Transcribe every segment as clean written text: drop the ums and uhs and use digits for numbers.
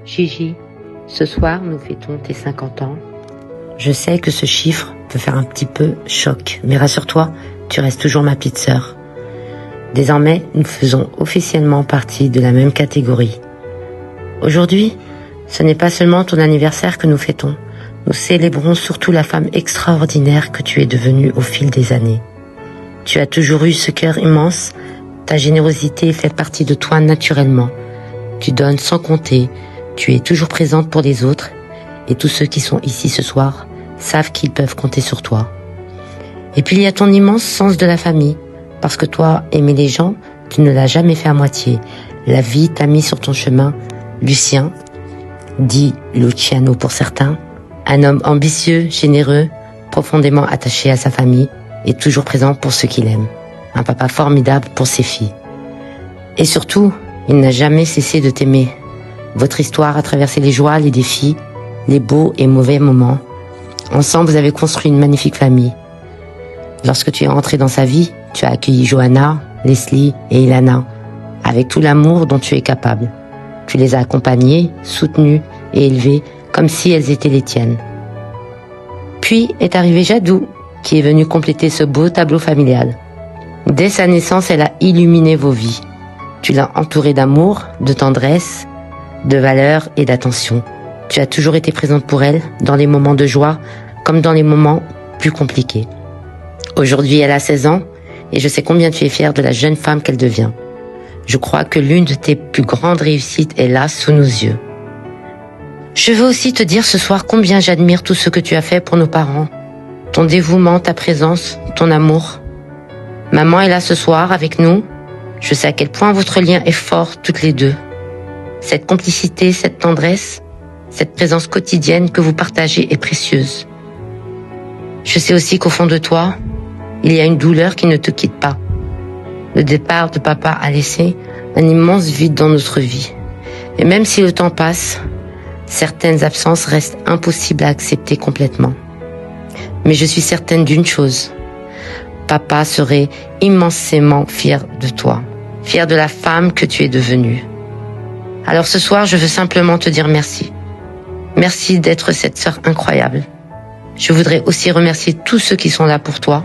Gigi, ce soir nous fêtons tes 50 ans. Je sais que ce chiffre peut faire un petit peu choc, mais rassure-toi, tu restes toujours ma petite sœur. Désormais, nous faisons officiellement partie de la même catégorie. Aujourd'hui, ce n'est pas seulement ton anniversaire que nous fêtons. Nous célébrons surtout la femme extraordinaire que tu es devenue au fil des années. Tu as toujours eu ce cœur immense, ta générosité fait partie de toi naturellement. Tu donnes sans compter, tu es toujours présente pour les autres, et tous ceux qui sont ici ce soir savent qu'ils peuvent compter sur toi. Et puis il y a ton immense sens de la famille, parce que toi, aimer les gens, tu ne l'as jamais fait à moitié. La vie t'a mis sur ton chemin, Lucien, dit Luciano pour certains, un homme ambitieux, généreux, profondément attaché à sa famille et toujours présent pour ceux qu'il aime. Un papa formidable pour ses filles. Et surtout, il n'a jamais cessé de t'aimer. Votre histoire a traversé les joies, les défis, les beaux et mauvais moments. Ensemble, vous avez construit une magnifique famille. Lorsque tu es entré dans sa vie, tu as accueilli Johanna, Leslie et Ilana, avec tout l'amour dont tu es capable. Tu les as accompagnées, soutenues et élevées comme si elles étaient les tiennes. Puis est arrivé Jadou, qui est venu compléter ce beau tableau familial. Dès sa naissance, elle a illuminé vos vies. Tu l'as entourée d'amour, de tendresse, de valeur et d'attention. Tu as toujours été présente pour elle, dans les moments de joie, comme dans les moments plus compliqués. Aujourd'hui, elle a 16 ans, et je sais combien tu es fière de la jeune femme qu'elle devient. Je crois que l'une de tes plus grandes réussites est là, sous nos yeux. Je veux aussi te dire ce soir combien j'admire tout ce que tu as fait pour nos parents. Ton dévouement, ta présence, ton amour. Maman est là ce soir avec nous. Je sais à quel point votre lien est fort toutes les deux. Cette complicité, cette tendresse, cette présence quotidienne que vous partagez est précieuse. Je sais aussi qu'au fond de toi, il y a une douleur qui ne te quitte pas. Le départ de papa a laissé un immense vide dans notre vie. Et même si le temps passe, certaines absences restent impossibles à accepter complètement. Mais je suis certaine d'une chose. Papa serait immensément fier de toi, fier de la femme que tu es devenue. Alors ce soir, je veux simplement te dire merci. Merci d'être cette sœur incroyable. Je voudrais aussi remercier tous ceux qui sont là pour toi,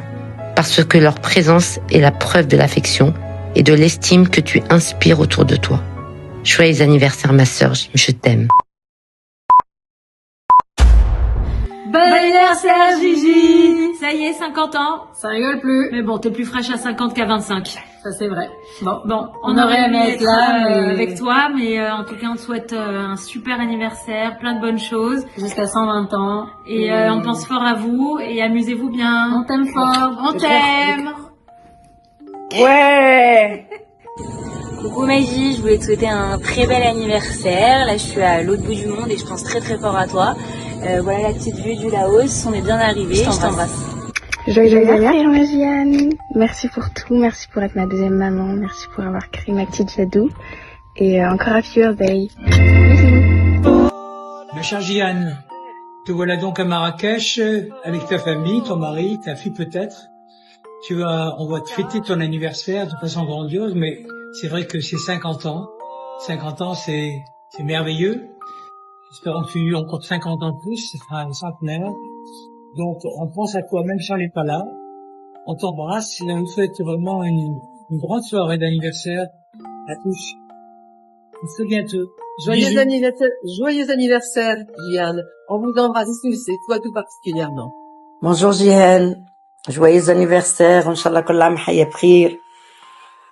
parce que leur présence est la preuve de l'affection et de l'estime que tu inspires autour de toi. Joyeux anniversaire ma sœur, je t'aime. Bon anniversaire Gigi! Ça y est, 50 ans. Ça rigole plus. Mais bon, t'es plus fraîche à 50 qu'à 25. Ça c'est vrai. Bon, on aurait aimé être là avec toi, mais en tout cas on te souhaite un super anniversaire, plein de bonnes choses. Jusqu'à 120 ans. Et on pense fort à vous et amusez-vous bien. On t'aime fort. On t'aime. Ouais. Coucou Magie, je voulais te souhaiter un très bel anniversaire. Là je suis à l'autre bout du monde et je pense très très fort à toi. Voilà la petite vue du Laos, on est bien arrivés, je t'embrasse. Joyeux anniversaire Magiane. Merci pour tout, merci pour être ma deuxième maman, merci pour avoir créé ma petite Jadou. Et encore happy birthday. Bisous. Ma chère Jeanne, te voilà donc à Marrakech avec ta famille, ton mari, ta fille peut-être. On va te fêter ton anniversaire de façon grandiose, mais c'est vrai que c'est 50 ans. 50 ans, c'est merveilleux. Espérons que tu comptes 50 ans de plus, ce sera un centenaire. Donc, on pense à toi, même si on n'est pas là. On t'embrasse. On vous souhaite vraiment une grande soirée d'anniversaire à tous. À très bientôt. Joyeux anniversaire, Jeanne. On vous embrasse tous et toi tout particulièrement. Bonjour Jeanne. Joyeux anniversaire. Inch'Allah Kollam Haya Khir.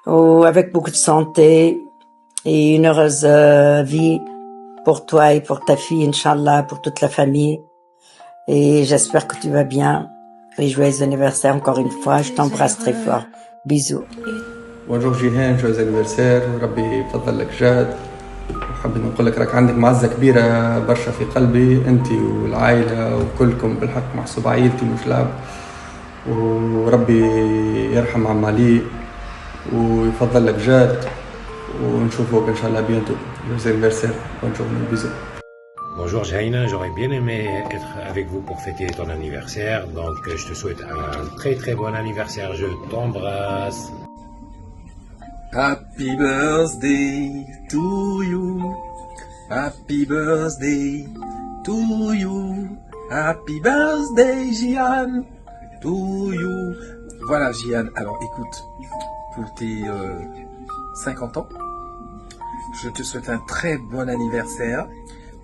Avec beaucoup de santé et une heureuse vie pour toi et pour ta fille, Inch'Allah, pour toute la famille. Et j'espère que tu vas bien. Et joyeux anniversaire encore une fois. Je t'embrasse très fort. Bisous. Bonjour جيهان, joyeux anniversaire. ربي يفضل لك جاد. وحابين نقول لك راك عندك معزة كبيرة برشا في قلبي. انت والعائلة وكلكم بالحق محسوب عائلتي مش لعب. وربي يرحم عم علي ويفضل لك جاد. ونشوفوك ان شاء الله bientôt. Joyeux anniversaire. Bonne journée. Bisous. Bonjour Jaina, j'aurais bien aimé être avec vous pour fêter ton anniversaire, donc je te souhaite un très très bon anniversaire, je t'embrasse. Happy birthday to you, Happy birthday to you. Happy birthday, Gian. To you. Voilà, Gian. Alors, écoute, pour tes 50 ans, je te souhaite un très bon anniversaire.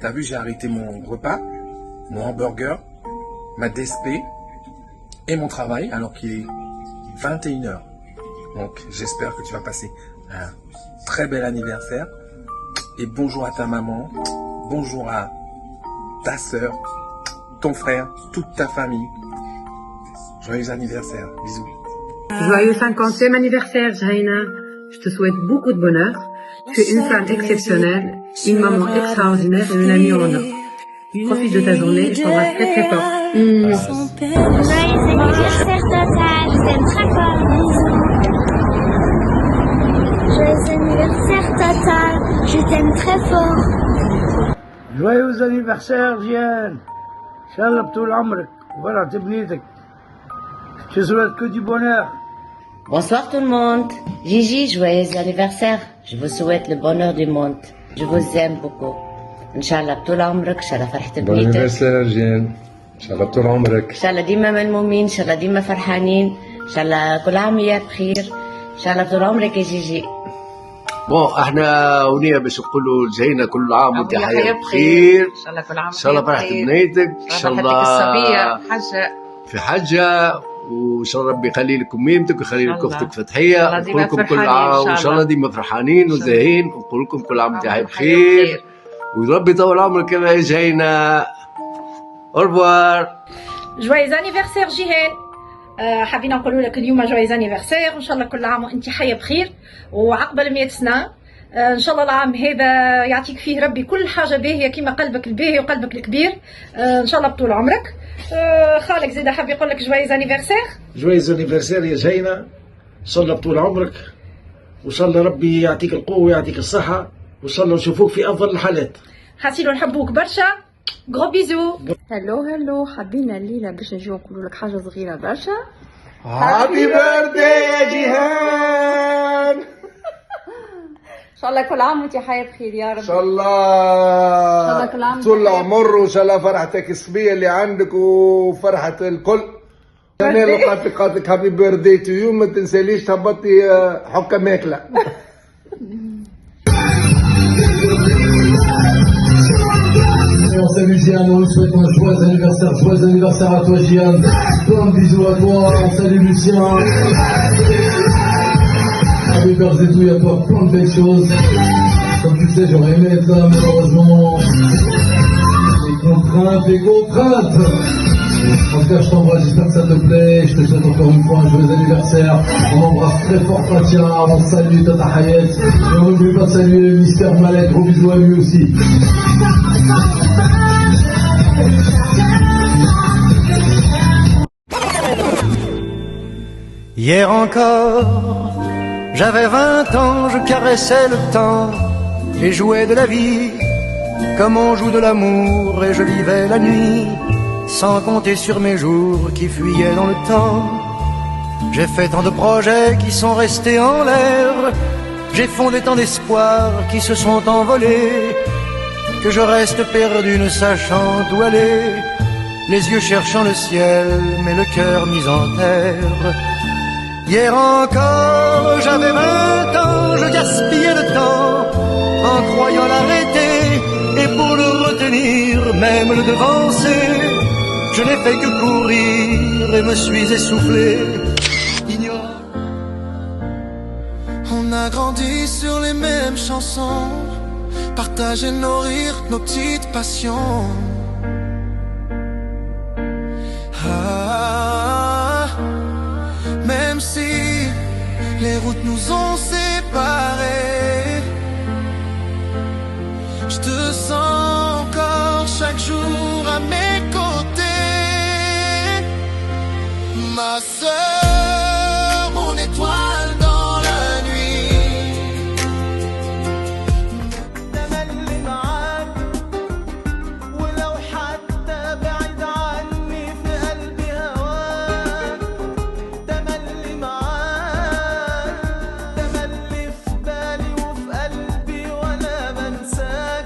T'as vu, j'ai arrêté mon repas, mon hamburger, ma DSP et mon travail, alors qu'il est 21h. Donc, j'espère que tu vas passer un très bel anniversaire. Et bonjour à ta maman, bonjour à ta sœur, ton frère, toute ta famille. Joyeux anniversaire, bisous. Joyeux 50e anniversaire, Jaina. Je te souhaite beaucoup de bonheur. Tu es une femme exceptionnelle, une maman extraordinaire et une amie en or. Profite de ta journée, je t'embrasse très très fort. Joyeux anniversaire Tata, je t'aime très fort. Joyeux anniversaire Tata, je t'aime très fort. Joyeux anniversaire Jeanne. Inch'Allah بطول عمرك وبرعة بنيتك. Je te souhaite que du bonheur. Bonsoir tout le monde. Gigi, joyeux anniversaire. Je vous souhaite le bonheur du monde. Je vous aime beaucoup. Inch'Allah طول عمرك. Inch'Allah فرحة Bon بنيتك. anniversaire, Jeanne. Inch'Allah طول عمرك. Inch'Allah ديما ملمومين. Inch'Allah ديما فرحانين. Inch'Allah كل عام وياك بخير. Inch'Allah طول عمرك يا جيجي. بون احنا ونية باش نقولوا لجينا كل عام وانت حية بخير. ان شاء الله كل عام ان شاء الله فرحة بنيتك. ان شاء الله الصبية حاجة في حجة. وان شاء الله ربي يخلي لكم ميمتك ويخلي لك اختك فتحية. نقول لكم كل عام وان شاء الله ديما فرحانين وزاهين. ونقول لكم كل عام وانت حية بخير. وربي يطول عمرك كما يجينا. اوربوار. جويز انيفرسير جيهان. حابين نقولوا لك اليوم جويز انيفرسير، وان شاء الله كل عام وانت حيه بخير وعقبال 100 سنه. ان شاء الله العام هذا يعطيك فيه ربي كل حاجه باهيه كيما قلبك الباهي وقلبك الكبير. ان شاء الله بطول عمرك. خالك زيد حاب يقول لك جويز انيفرسير. جويز انيفرسير يا جينا. ان شاء الله بطول عمرك. وان شاء الله ربي يعطيك القوه ويعطيك الصحه. وان شاء الله نشوفوك في افضل الحالات. حاسيلو نحبوك برشا. غرو بيزو. هلو حابين الليلة باش نجيو نقولوا لك حاجة صغيرة برشا. هابي بيرثداي يا جيهان. ان شاء الله كل عام وانت حياة بخير يا رب. ان شاء الله كل عام طول العمر وان شاء الله فرحتك الصبيه اللي عندك وفرحه الكل. انا لقيت قالت هابي بيرثداي تو يو. ما تنساليش تهبطي حكه ماكله. On salue Gian, on lui souhaite un joyeux anniversaire à toi Gian. Plein de bisous à toi, on salue Lucien. Happy birthday to you, à toi, plein de belles choses. Comme tu le sais, j'aurais aimé être là, malheureusement. Les contraintes. En tout cas, je t'embrasse, j'espère que ça te plaît. Je te souhaite encore une fois un joyeux anniversaire. On embrasse très fort Fatia, on salue Tata Hayet. Et on n'oublie pas de saluer Mister Malek, gros bisous à lui aussi. Hier encore, j'avais 20 ans, je caressais le temps et jouais de la vie comme on joue de l'amour, et je vivais la nuit sans compter sur mes jours qui fuyaient dans le temps. J'ai fait tant de projets qui sont restés en l'air, j'ai fondé tant d'espoirs qui se sont envolés, que je reste perdu ne sachant où aller, les yeux cherchant le ciel mais le cœur mis en terre. Hier encore, j'avais 20 ans, je gaspillais le temps en croyant l'arrêter, et pour le retenir, même le devancer, je n'ai fait que courir et me suis essoufflé. On a grandi sur les mêmes chansons, partagé nos rires, nos petites passions. Même si les routes nous ont séparés, je te sens encore chaque jour à mes côtés, ma sœur, mon étoile dans la nuit. تملي معاك ولو حتى بعيد عني في قلبي هواك، تملي معاك، تملي في بالي وفي قلبي وانا بنساك.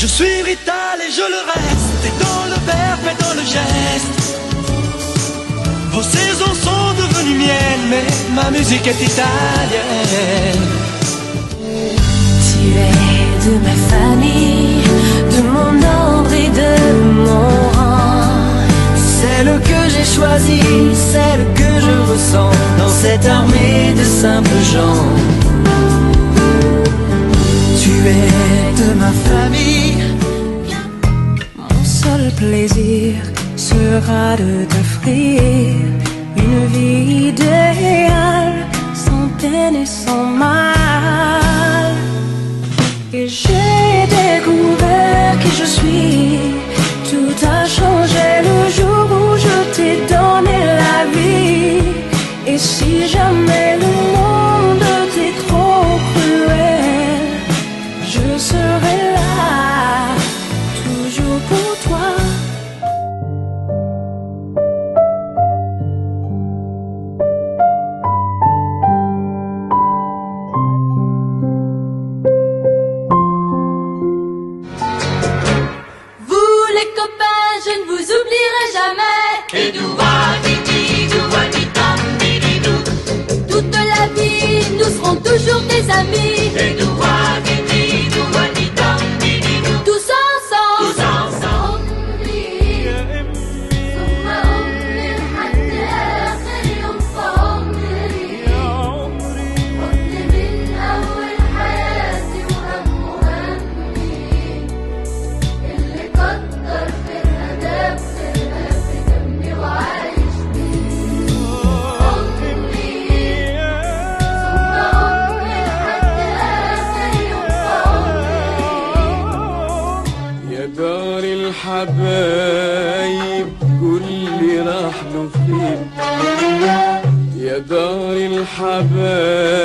Je suis vital et je le reste, et dans le verbe et dans le geste. Vos saisons sont devenues miennes, mais ma musique est italienne. Tu es de ma famille, de mon ordre et de mon rang. Celle que j'ai choisie, celle que je ressens dans cette armée de simples gens. Tu es de ma famille. Mon seul plaisir sera de t'offrir une vie idéale, sans peine et sans mal. Et j'ai découvert qui je suis. Tout a changé le jour où je t'ai donné la vie. Et si jamais le monde t'est trop cruel, je serai là, toujours pour toi. Vous les copains, je ne vous oublierai jamais. Et toute la vie, nous serons toujours des amis. Et tous ensemble. دار الحبايب كل راح له فين. يا دار الحبايب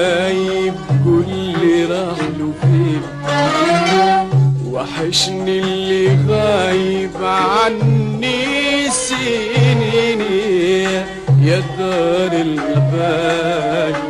كل راح له فين. وحشني اللي غايب عني سنين. يا دار الحبايب